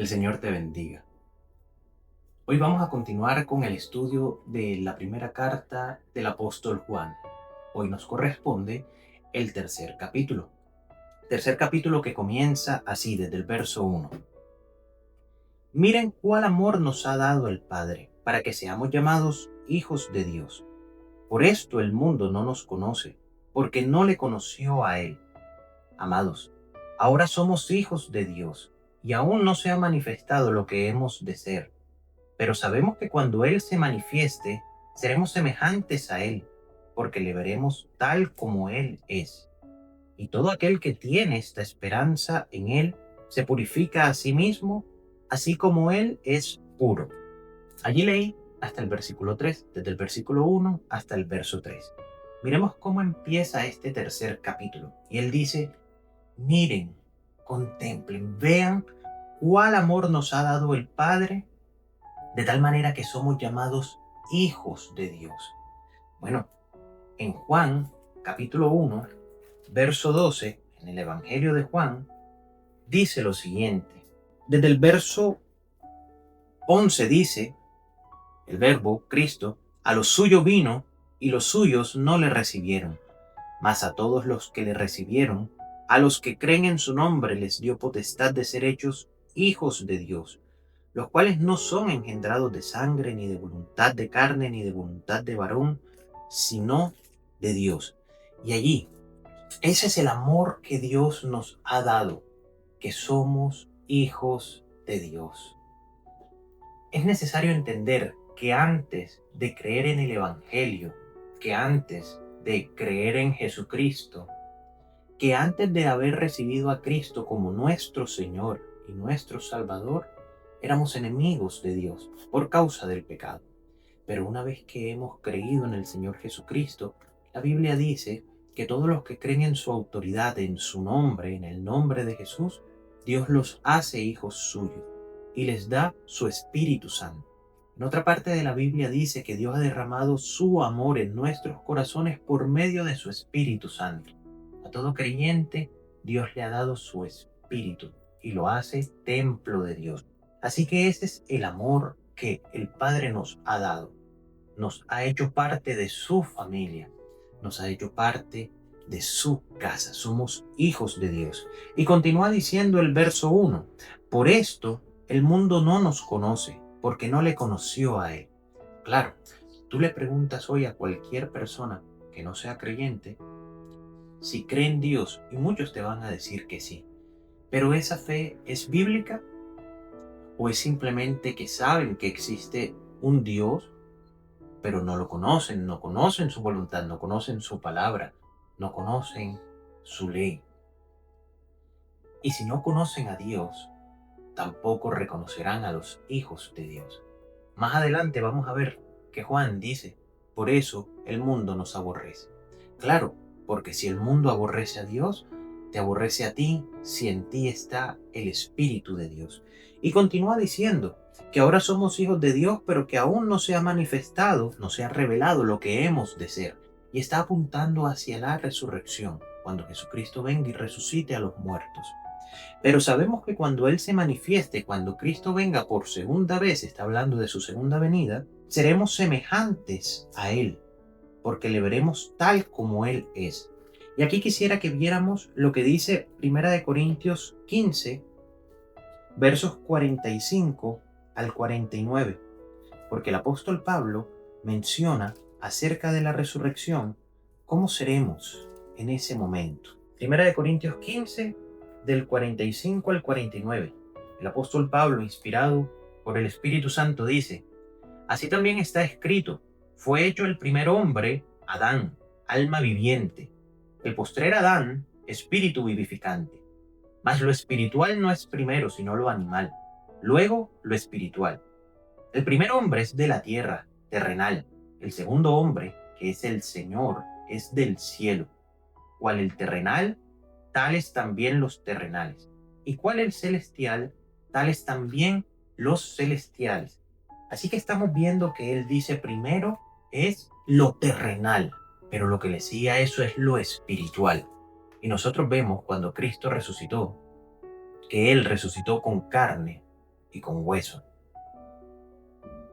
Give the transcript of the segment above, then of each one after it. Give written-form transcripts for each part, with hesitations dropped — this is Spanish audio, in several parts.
El Señor te bendiga. Hoy vamos a continuar con el estudio de la primera carta del apóstol Juan. Hoy nos corresponde el tercer capítulo. Tercer capítulo que comienza así desde el verso 1. Miren cuál amor nos ha dado el Padre para que seamos llamados hijos de Dios. Por esto el mundo no nos conoce, porque no le conoció a Él. Amados, ahora somos hijos de Dios y aún no se ha manifestado lo que hemos de ser. Pero sabemos que cuando Él se manifieste, seremos semejantes a Él, porque le veremos tal como Él es. Y todo aquel que tiene esta esperanza en Él se purifica a sí mismo, así como Él es puro. Allí leí hasta el versículo 3, desde el versículo 1 hasta el verso 3. Miremos cómo empieza este tercer capítulo. Y Él dice: miren, contemplen, vean cuál amor nos ha dado el Padre, de tal manera que somos llamados hijos de Dios. Bueno, en Juan, capítulo 1, verso 12, en el Evangelio de Juan, dice lo siguiente. Desde el verso 11 dice, el verbo, Cristo, a los suyos vino y los suyos no le recibieron. Mas a todos los que le recibieron, a los que creen en su nombre, les dio potestad de ser hechos hijos de Dios, los cuales no son engendrados de sangre, ni de voluntad de carne, ni de voluntad de varón, sino de Dios. Y allí, ese es el amor que Dios nos ha dado, que somos hijos de Dios. Es necesario entender que antes de creer en el Evangelio, que antes de creer en Jesucristo, que antes de haber recibido a Cristo como nuestro Señor y nuestro Salvador, éramos enemigos de Dios por causa del pecado. Pero una vez que hemos creído en el Señor Jesucristo, la Biblia dice que todos los que creen en su autoridad, en su nombre, en el nombre de Jesús, Dios los hace hijos suyos y les da su Espíritu Santo. En otra parte de la Biblia dice que Dios ha derramado su amor en nuestros corazones por medio de su Espíritu Santo. A todo creyente, Dios le ha dado su Espíritu y lo hace templo de Dios. Así que ese es el amor que el Padre nos ha dado. Nos ha hecho parte de su familia, nos ha hecho parte de su casa. Somos hijos de Dios. Y continúa diciendo el verso 1, por esto el mundo no nos conoce, porque no le conoció a Él. Claro, tú le preguntas hoy a cualquier persona que no sea creyente si cree en Dios, y muchos te van a decir que sí. Pero ¿esa fe es bíblica? ¿O es simplemente que saben que existe un Dios, pero no lo conocen, no conocen su voluntad, no conocen su palabra, no conocen su ley? Y si no conocen a Dios, tampoco reconocerán a los hijos de Dios. Más adelante vamos a ver que Juan dice, por eso el mundo nos aborrece. Claro, porque si el mundo aborrece a Dios, te aborrece a ti si en ti está el Espíritu de Dios. Y continúa diciendo que ahora somos hijos de Dios, pero que aún no se ha manifestado, no se ha revelado lo que hemos de ser. Y está apuntando hacia la resurrección, cuando Jesucristo venga y resucite a los muertos. Pero sabemos que cuando Él se manifieste, cuando Cristo venga por segunda vez, está hablando de su segunda venida, seremos semejantes a Él, porque le veremos tal como Él es. Y aquí quisiera que viéramos lo que dice 1 Corintios 15, versos 45 al 49, porque el apóstol Pablo menciona acerca de la resurrección cómo seremos en ese momento. 1 Corintios 15, del 45 al 49. El apóstol Pablo, inspirado por el Espíritu Santo, dice, así también está escrito, fue hecho el primer hombre, Adán, alma viviente, el postrer Adán, espíritu vivificante. Mas lo espiritual no es primero, sino lo animal, luego lo espiritual. El primer hombre es de la tierra, terrenal. El segundo hombre, que es el Señor, es del cielo. Cual el terrenal, tales también los terrenales. Y cual el celestial, tales también los celestiales. Así que estamos viendo que él dice primero es lo terrenal, pero lo que le sigue a eso es lo espiritual. Y nosotros vemos cuando Cristo resucitó, que Él resucitó con carne, y con hueso,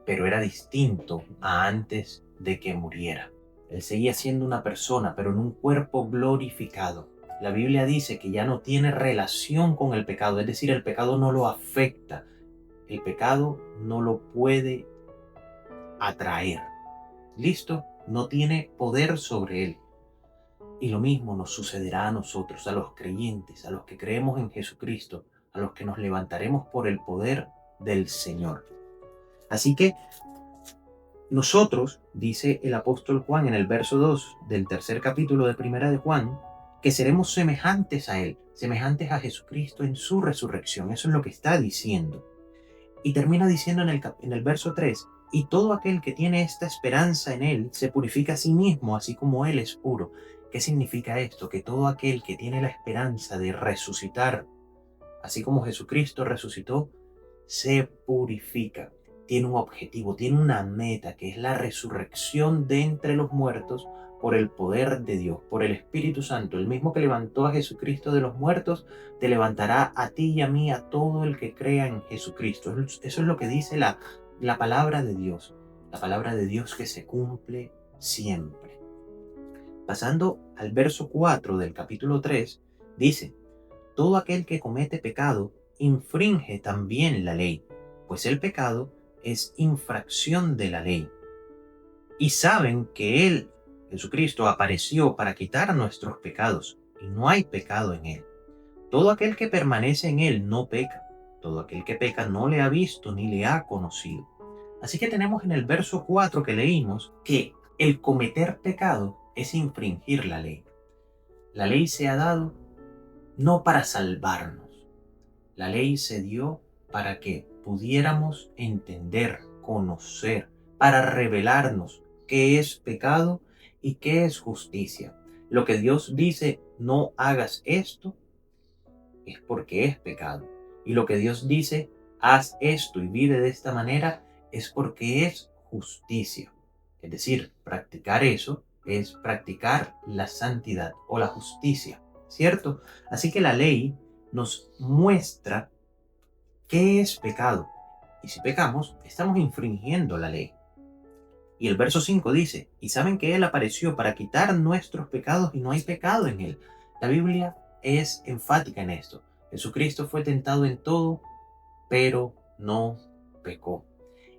pero era distinto a antes de que muriera. Él seguía siendo una persona, pero en un cuerpo glorificado. La Biblia dice que ya no tiene relación con el pecado, es decir, el pecado no lo afecta, el pecado no lo puede atraer. ¿Listo? No tiene poder sobre él. Y lo mismo nos sucederá a nosotros, a los creyentes, a los que creemos en Jesucristo, a los que nos levantaremos por el poder del Señor. Así que nosotros, dice el apóstol Juan en el verso 2 del tercer capítulo de Primera de Juan, que seremos semejantes a Él, semejantes a Jesucristo en su resurrección. Eso es lo que está diciendo. Y termina diciendo en el verso 3, y todo aquel que tiene esta esperanza en Él se purifica a sí mismo, así como Él es puro. ¿Qué significa esto? Que todo aquel que tiene la esperanza de resucitar, así como Jesucristo resucitó, se purifica. Tiene un objetivo, tiene una meta, que es la resurrección de entre los muertos por el poder de Dios, por el Espíritu Santo. El mismo que levantó a Jesucristo de los muertos, te levantará a ti y a mí, a todo el que crea en Jesucristo. Eso es lo que dice la palabra de Dios. La palabra de Dios que se cumple siempre. Pasando al verso 4 del capítulo 3, dice: todo aquel que comete pecado infringe también la ley, pues el pecado es infracción de la ley. Y saben que Él, Jesucristo, apareció para quitar nuestros pecados, y no hay pecado en Él. Todo aquel que permanece en Él no peca. Todo aquel que peca no le ha visto ni le ha conocido. Así que tenemos en el verso 4 que leímos que el cometer pecado es infringir la ley. La ley se ha dado no para salvarnos. La ley se dio para que pudiéramos entender, conocer, para revelarnos qué es pecado y qué es justicia. Lo que Dios dice, no hagas esto, es porque es pecado. Y lo que Dios dice, haz esto y vive de esta manera, es porque es justicia. Es decir, practicar eso es practicar la santidad o la justicia, ¿cierto? Así que la ley nos muestra qué es pecado. Y si pecamos, estamos infringiendo la ley. Y el verso 5 dice, y saben que Él apareció para quitar nuestros pecados y no hay pecado en Él. La Biblia es enfática en esto. Jesucristo fue tentado en todo, pero no pecó.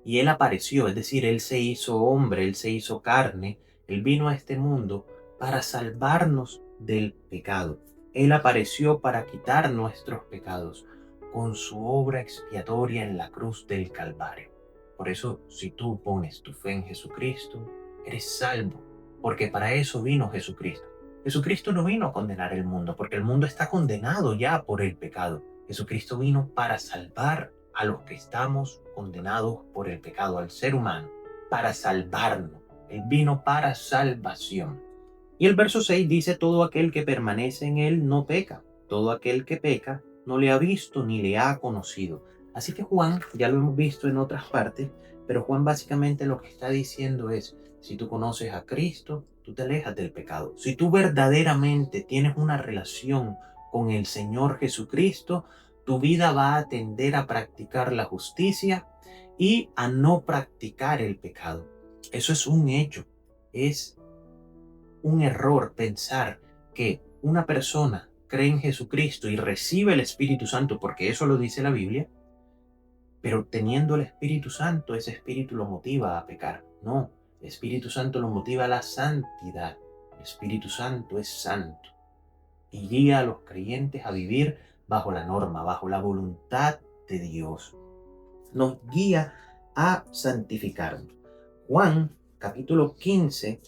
Y Él apareció, es decir, Él se hizo hombre, Él se hizo carne, Él vino a este mundo para salvarnos del pecado. Él apareció para quitar nuestros pecados con su obra expiatoria en la cruz del Calvario. Por eso, si tú pones tu fe en Jesucristo, eres salvo, porque para eso vino Jesucristo. Jesucristo no vino a condenar el mundo, porque el mundo está condenado ya por el pecado. Jesucristo vino para salvar a los que estamos condenados por el pecado, al ser humano, para salvarnos. Él vino para salvación. Y el verso 6 dice, todo aquel que permanece en Él no peca. Todo aquel que peca no le ha visto ni le ha conocido. Así que Juan, ya lo hemos visto en otras partes, pero Juan básicamente lo que está diciendo es, si tú conoces a Cristo, tú te alejas del pecado. Si tú verdaderamente tienes una relación con el Señor Jesucristo, tu vida va a tender a practicar la justicia y a no practicar el pecado. Eso es un hecho. Es un error pensar que una persona cree en Jesucristo y recibe el Espíritu Santo, porque eso lo dice la Biblia, pero teniendo el Espíritu Santo, ese Espíritu lo motiva a pecar. No, el Espíritu Santo lo motiva a la santidad. El Espíritu Santo es santo y guía a los creyentes a vivir bajo la norma, bajo la voluntad de Dios. Nos guía a santificarnos. Juan, capítulo 15,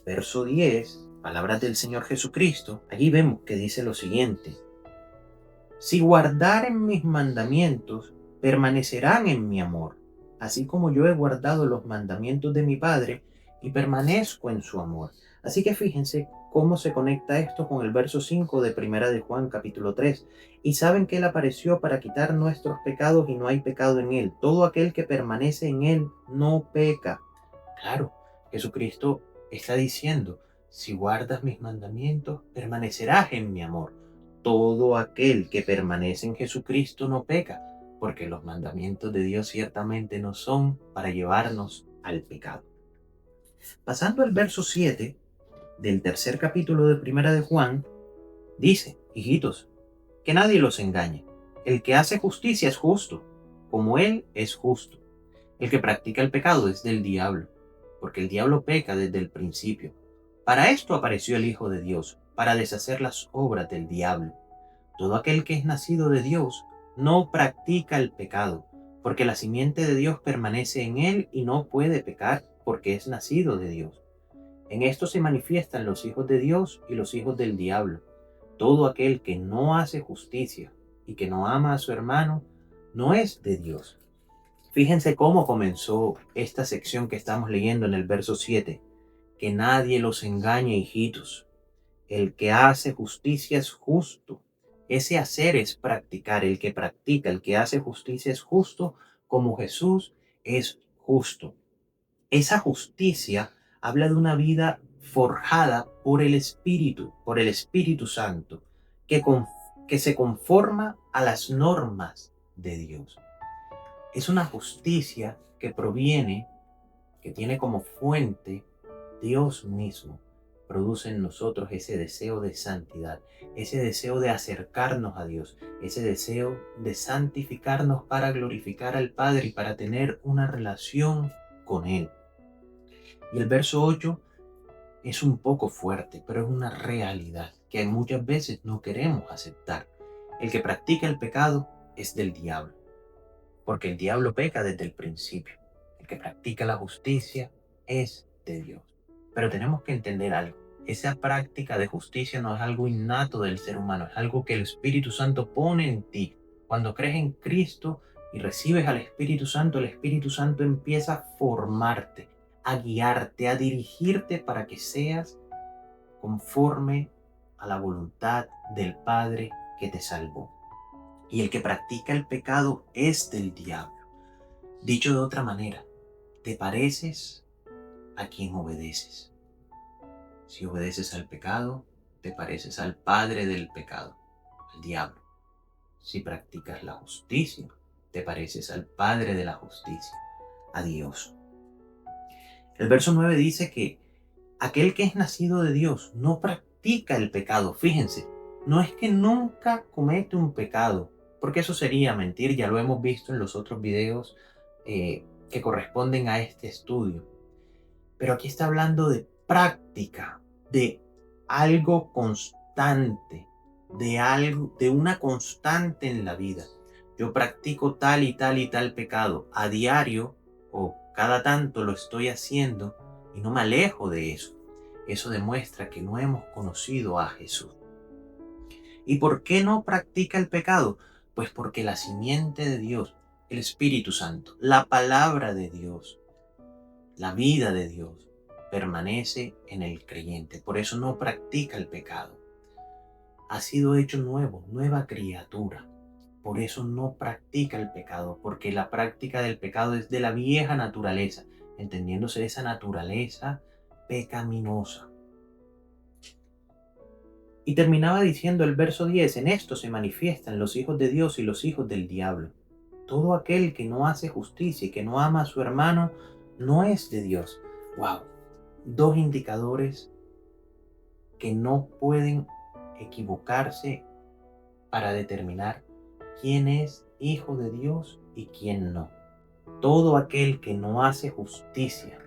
verso 10, palabras del Señor Jesucristo, allí vemos que dice lo siguiente: si guardaren mis mandamientos, permanecerán en mi amor, así como yo he guardado los mandamientos de mi Padre y permanezco en su amor. Así que fíjense cómo se conecta esto con el verso 5 de Primera de Juan capítulo 3. Y saben que Él apareció para quitar nuestros pecados y no hay pecado en Él. Todo aquel que permanece en Él no peca. Claro, Jesucristo está diciendo, si guardas mis mandamientos, permanecerás en mi amor. Todo aquel que permanece en Jesucristo no peca. porque los mandamientos de Dios ciertamente no son para llevarnos al pecado. Pasando al verso 7 del tercer capítulo de Primera de Juan, dice: hijitos, que nadie los engañe. El que hace justicia es justo, como Él es justo. El que practica el pecado es del diablo, porque el diablo peca desde el principio. Para esto apareció el Hijo de Dios, para deshacer las obras del diablo. Todo aquel que es nacido de Dios no practica el pecado, porque la simiente de Dios permanece en él y no puede pecar, porque es nacido de Dios. En esto se manifiestan los hijos de Dios y los hijos del diablo. Todo aquel que no hace justicia y que no ama a su hermano no es de Dios. Fíjense cómo comenzó esta sección que estamos leyendo en el verso 7. Que nadie los engañe, hijitos. El que hace justicia es justo. Ese hacer es practicar. El que practica, el que hace justicia es justo, como Jesús es justo. Esa justicia habla de una vida forjada por el Espíritu Santo, que se conforma a las normas de Dios. Es una justicia que proviene, que tiene como fuente Dios mismo. Produce en nosotros ese deseo de santidad, ese deseo de acercarnos a Dios, ese deseo de santificarnos para glorificar al Padre y para tener una relación con Él. Y el verso 8 es un poco fuerte, pero es una realidad que muchas veces no queremos aceptar. El que practica el pecado es del diablo, porque el diablo peca desde el principio. El que practica la justicia es de Dios. Pero tenemos que entender algo. Esa práctica de justicia no es algo innato del ser humano, es algo que el Espíritu Santo pone en ti. Cuando crees en Cristo y recibes al Espíritu Santo, el Espíritu Santo empieza a formarte, a guiarte, a dirigirte para que seas conforme a la voluntad del Padre que te salvó. Y el que practica el pecado es del diablo. Dicho de otra manera, te pareces a quien obedeces. Si obedeces al pecado, te pareces al padre del pecado, al diablo. Si practicas la justicia, te pareces al padre de la justicia, a Dios. El verso 9 dice que aquel que es nacido de Dios no practica el pecado. Fíjense, no es que nunca comete un pecado, porque eso sería mentir, ya lo hemos visto en los otros videos que corresponden a este estudio. Pero aquí está hablando de práctica, de algo constante, de una constante en la vida. Yo practico tal y tal y tal pecado a diario o cada tanto lo estoy haciendo y no me alejo de eso. Eso demuestra que no hemos conocido a Jesús. ¿Y por qué no practica el pecado? Pues porque la simiente de Dios, el Espíritu Santo, la palabra de Dios, la vida de Dios, permanece en el creyente. Por eso no practica el pecado. Ha sido hecho nuevo, nueva criatura. Por eso no practica el pecado, porque la práctica del pecado es de la vieja naturaleza, entendiéndose esa naturaleza pecaminosa. Y terminaba diciendo el verso 10, en esto se manifiestan los hijos de Dios y los hijos del diablo. Todo aquel que no hace justicia y que no ama a su hermano no es de Dios. ¡Wow! Dos indicadores que no pueden equivocarse para determinar quién es hijo de Dios y quién no. Todo aquel que no hace justicia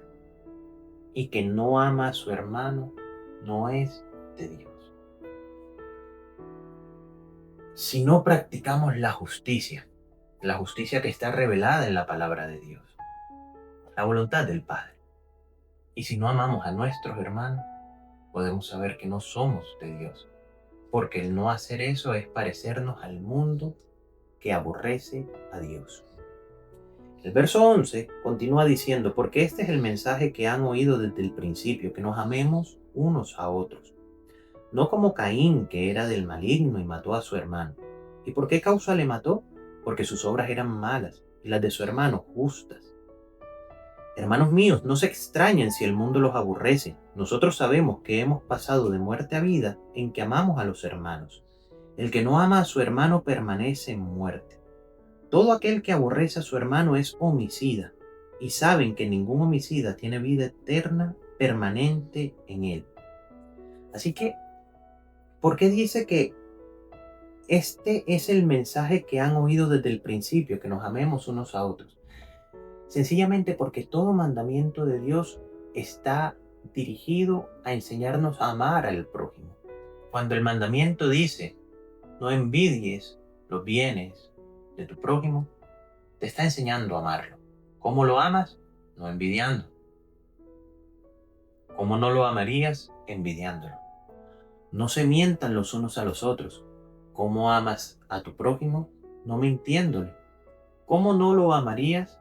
y que no ama a su hermano no es de Dios. Si no practicamos la justicia que está revelada en la palabra de Dios, la voluntad del Padre, y si no amamos a nuestros hermanos, podemos saber que no somos de Dios, porque el no hacer eso es parecernos al mundo que aborrece a Dios. El verso 11 continúa diciendo, porque este es el mensaje que han oído desde el principio, que nos amemos unos a otros. No como Caín, que era del maligno y mató a su hermano. ¿Y por qué causa le mató? Porque sus obras eran malas y las de su hermano justas. Hermanos míos, no se extrañen si el mundo los aborrece. Nosotros sabemos que hemos pasado de muerte a vida en que amamos a los hermanos. El que no ama a su hermano permanece en muerte. Todo aquel que aborrece a su hermano es homicida, y saben que ningún homicida tiene vida eterna permanente en él. Así que, ¿por qué dice que este es el mensaje que han oído desde el principio, que nos amemos unos a otros? Sencillamente porque todo mandamiento de Dios está dirigido a enseñarnos a amar al prójimo. Cuando el mandamiento dice, no envidies los bienes de tu prójimo, te está enseñando a amarlo. ¿Cómo lo amas? No envidiando. ¿Cómo no lo amarías? Envidiándolo. No se mientan los unos a los otros. ¿Cómo amas a tu prójimo? No mintiéndole. ¿Cómo no lo amarías?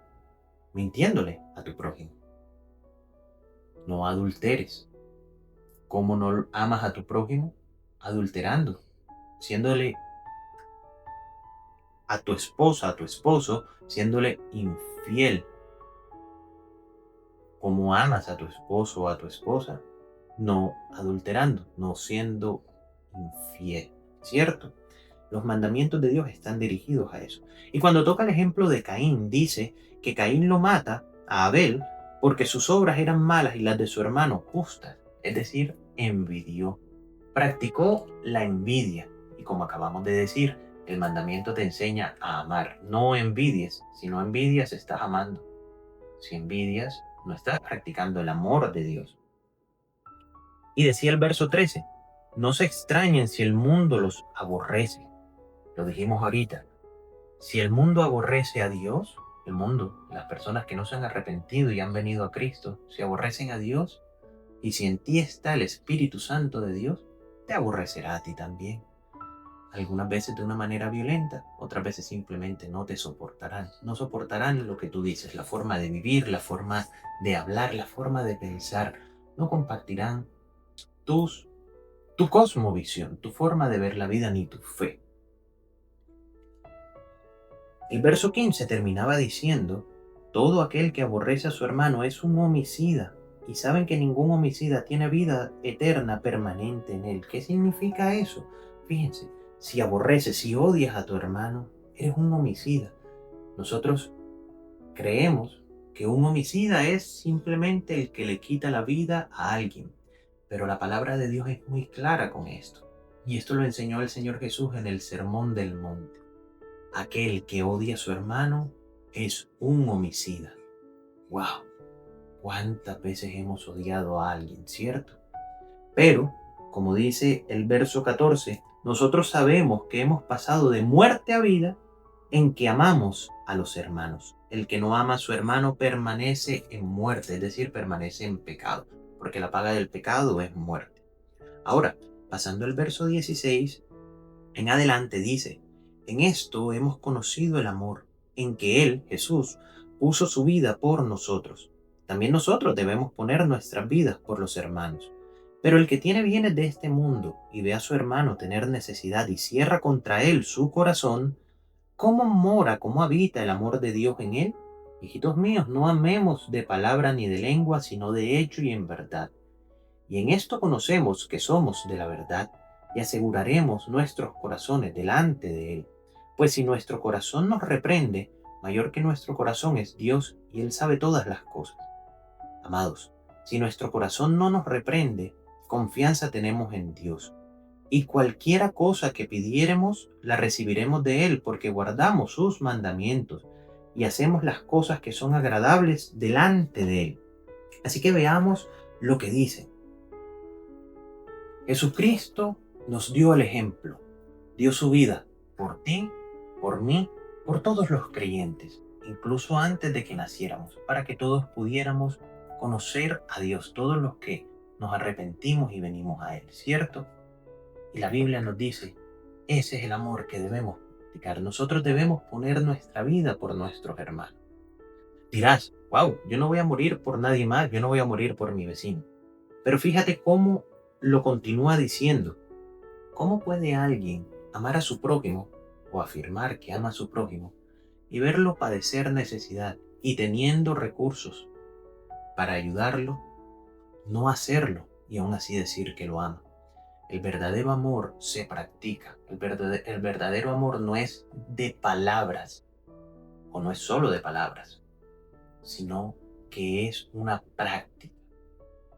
Mintiéndole a tu prójimo. No adulteres. ¿Cómo no amas a tu prójimo? Adulterando, siéndole a tu esposa, a tu esposo, siéndole infiel. ¿Cómo amas a tu esposo o a tu esposa? No adulterando, no siendo infiel, ¿cierto? Los mandamientos de Dios están dirigidos a eso. Y cuando toca el ejemplo de Caín, dice que Caín lo mata a Abel porque sus obras eran malas y las de su hermano justas, es decir, envidió. Practicó la envidia. Y como acabamos de decir, el mandamiento te enseña a amar. No envidies. Si no envidias, estás amando. Si envidias, no estás practicando el amor de Dios. Y decía el verso 13, no se extrañen si el mundo los aborrece. Lo dijimos ahorita. Si el mundo aborrece a Dios, el mundo, las personas que no se han arrepentido y han venido a Cristo, si aborrecen a Dios, y si en ti está el Espíritu Santo de Dios, te aborrecerá a ti también. Algunas veces de una manera violenta, otras veces simplemente no te soportarán. No soportarán lo que tú dices, la forma de vivir, la forma de hablar, la forma de pensar. No compartirán tu cosmovisión, tu forma de ver la vida ni tu fe. El verso 15 terminaba diciendo, todo aquel que aborrece a su hermano es un homicida, y saben que ningún homicida tiene vida eterna permanente en él. ¿Qué significa eso? Fíjense, si aborreces, si odias a tu hermano, eres un homicida. Nosotros creemos que un homicida es simplemente el que le quita la vida a alguien, pero la palabra de Dios es muy clara con esto. Y esto lo enseñó el Señor Jesús en el Sermón del Monte. Aquel que odia a su hermano es un homicida. ¡Wow! ¿Cuántas veces hemos odiado a alguien, cierto? Pero, como dice el verso 14, nosotros sabemos que hemos pasado de muerte a vida en que amamos a los hermanos. El que no ama a su hermano permanece en muerte, es decir, permanece en pecado, porque la paga del pecado es muerte. Ahora, pasando el verso 16, en adelante dice, en esto hemos conocido el amor, en que Él, Jesús, puso su vida por nosotros. También nosotros debemos poner nuestras vidas por los hermanos. Pero el que tiene bienes de este mundo y ve a su hermano tener necesidad y cierra contra él su corazón, ¿cómo mora, cómo habita el amor de Dios en él? Hijitos míos, no amemos de palabra ni de lengua, sino de hecho y en verdad. Y en esto conocemos que somos de la verdad y aseguraremos nuestros corazones delante de Él. Pues si nuestro corazón nos reprende, mayor que nuestro corazón es Dios y Él sabe todas las cosas. Amados, si nuestro corazón no nos reprende, confianza tenemos en Dios. Y cualquiera cosa que pidiéremos, la recibiremos de Él, porque guardamos sus mandamientos y hacemos las cosas que son agradables delante de Él. Así que veamos lo que dice. Jesucristo nos dio el ejemplo, dio su vida por ti, por mí, por todos los creyentes, incluso antes de que naciéramos, para que todos pudiéramos conocer a Dios, todos los que nos arrepentimos y venimos a Él, ¿cierto? Y la Biblia nos dice, ese es el amor que debemos practicar. Nosotros debemos poner nuestra vida por nuestros hermanos. Dirás, wow, yo no voy a morir por nadie más, yo no voy a morir por mi vecino. Pero fíjate cómo lo continúa diciendo. ¿Cómo puede alguien amar a su prójimo o afirmar que ama a su prójimo y verlo padecer necesidad y teniendo recursos para ayudarlo, no hacerlo y aún así decir que lo ama? El verdadero amor se practica. El verdadero amor no es de palabras, o no es solo de palabras, sino que es una práctica.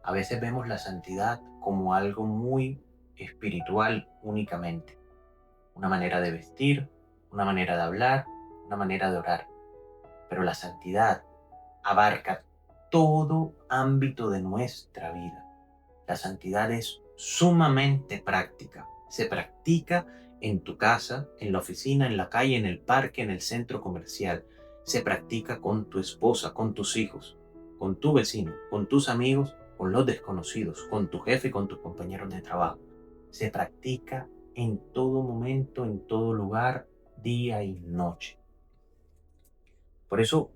A veces vemos la santidad como algo muy espiritual únicamente, una manera de vestir, una manera de hablar, una manera de orar, pero la santidad abarca todo ámbito de nuestra vida. La santidad es sumamente práctica. Se practica en tu casa, en la oficina, en la calle, en el parque, en el centro comercial. Se practica con tu esposa, con tus hijos, con tu vecino, con tus amigos, con los desconocidos, con tu jefe y con tus compañeros de trabajo. Se practica en todo momento, en todo lugar, día y noche. Por eso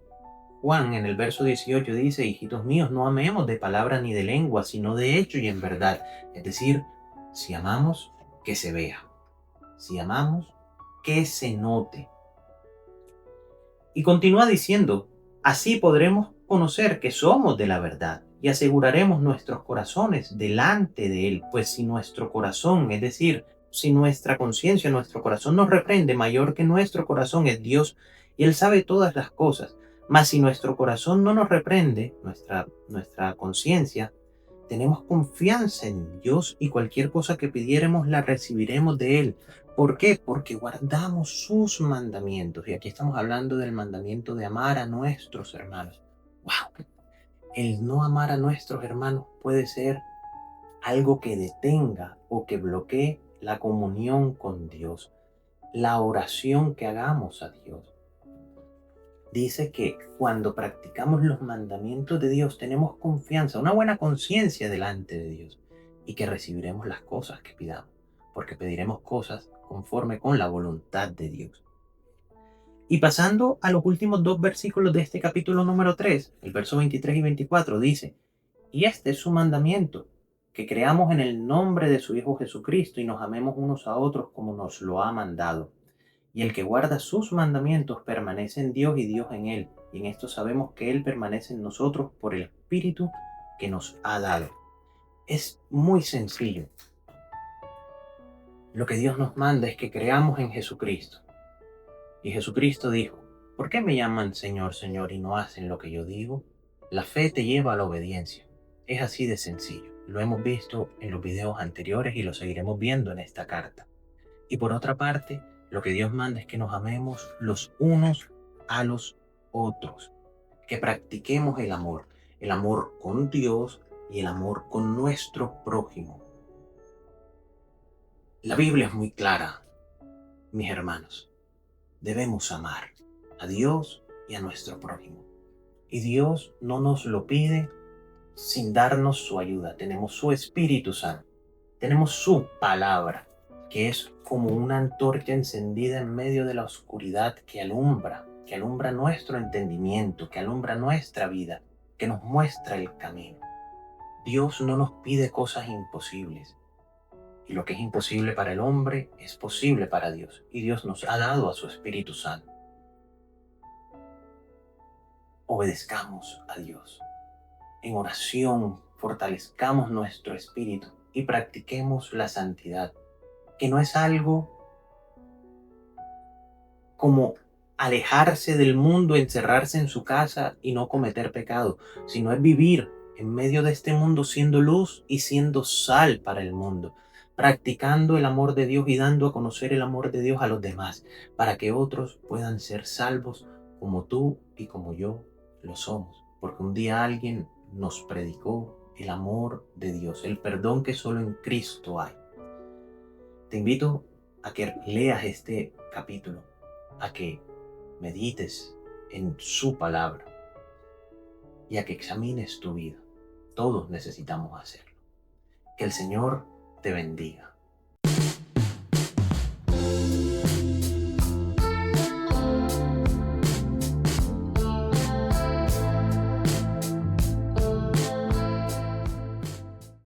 Juan en el verso 18 dice: hijitos míos, no amemos de palabra ni de lengua, sino de hecho y en verdad. Es decir, si amamos, que se vea. Si amamos, que se note. Y continúa diciendo: así podremos conocer que somos de la verdad y aseguraremos nuestros corazones delante de Él. Pues si nuestro corazón, es decir, si nuestra conciencia, nuestro corazón nos reprende, mayor que nuestro corazón es Dios, y Él sabe todas las cosas. Mas si nuestro corazón no nos reprende, nuestra conciencia, tenemos confianza en Dios y cualquier cosa que pidiéremos la recibiremos de Él. ¿Por qué? Porque guardamos sus mandamientos. Y aquí estamos hablando del mandamiento de amar a nuestros hermanos. ¡Wow! El no amar a nuestros hermanos puede ser algo que detenga o que bloquee la comunión con Dios, la oración que hagamos a Dios. Dice que cuando practicamos los mandamientos de Dios tenemos confianza, una buena conciencia delante de Dios y que recibiremos las cosas que pidamos, porque pediremos cosas conforme con la voluntad de Dios. Y pasando a los últimos dos versículos de este capítulo número 3, el verso 23 y 24 dice: y este es su mandamiento, que creamos en el nombre de su Hijo Jesucristo y nos amemos unos a otros como nos lo ha mandado. Y el que guarda sus mandamientos permanece en Dios y Dios en él. Y en esto sabemos que Él permanece en nosotros por el Espíritu que nos ha dado. Es muy sencillo. Lo que Dios nos manda es que creamos en Jesucristo. Y Jesucristo dijo: ¿por qué me llaman Señor, Señor y no hacen lo que yo digo? La fe te lleva a la obediencia. Es así de sencillo. Lo hemos visto en los videos anteriores y lo seguiremos viendo en esta carta. Y por otra parte, lo que Dios manda es que nos amemos los unos a los otros, que practiquemos el amor con Dios y el amor con nuestro prójimo. La Biblia es muy clara, mis hermanos. Debemos amar a Dios y a nuestro prójimo. Y Dios no nos lo pide sin darnos su ayuda. Tenemos su Espíritu Santo, tenemos su palabra, que es como una antorcha encendida en medio de la oscuridad que alumbra nuestro entendimiento, que alumbra nuestra vida, que nos muestra el camino. Dios no nos pide cosas imposibles. Y lo que es imposible para el hombre es posible para Dios. Y Dios nos ha dado a su Espíritu Santo. Obedezcamos a Dios. En oración fortalezcamos nuestro espíritu y practiquemos la santidad, que no es algo como alejarse del mundo, encerrarse en su casa y no cometer pecado, sino es vivir en medio de este mundo siendo luz y siendo sal para el mundo, practicando el amor de Dios y dando a conocer el amor de Dios a los demás, para que otros puedan ser salvos como tú y como yo lo somos, porque un día alguien nos predicó el amor de Dios, el perdón que solo en Cristo hay. Te invito a que leas este capítulo, a que medites en su palabra y a que examines tu vida. Todos necesitamos hacerlo. Que el Señor te bendiga.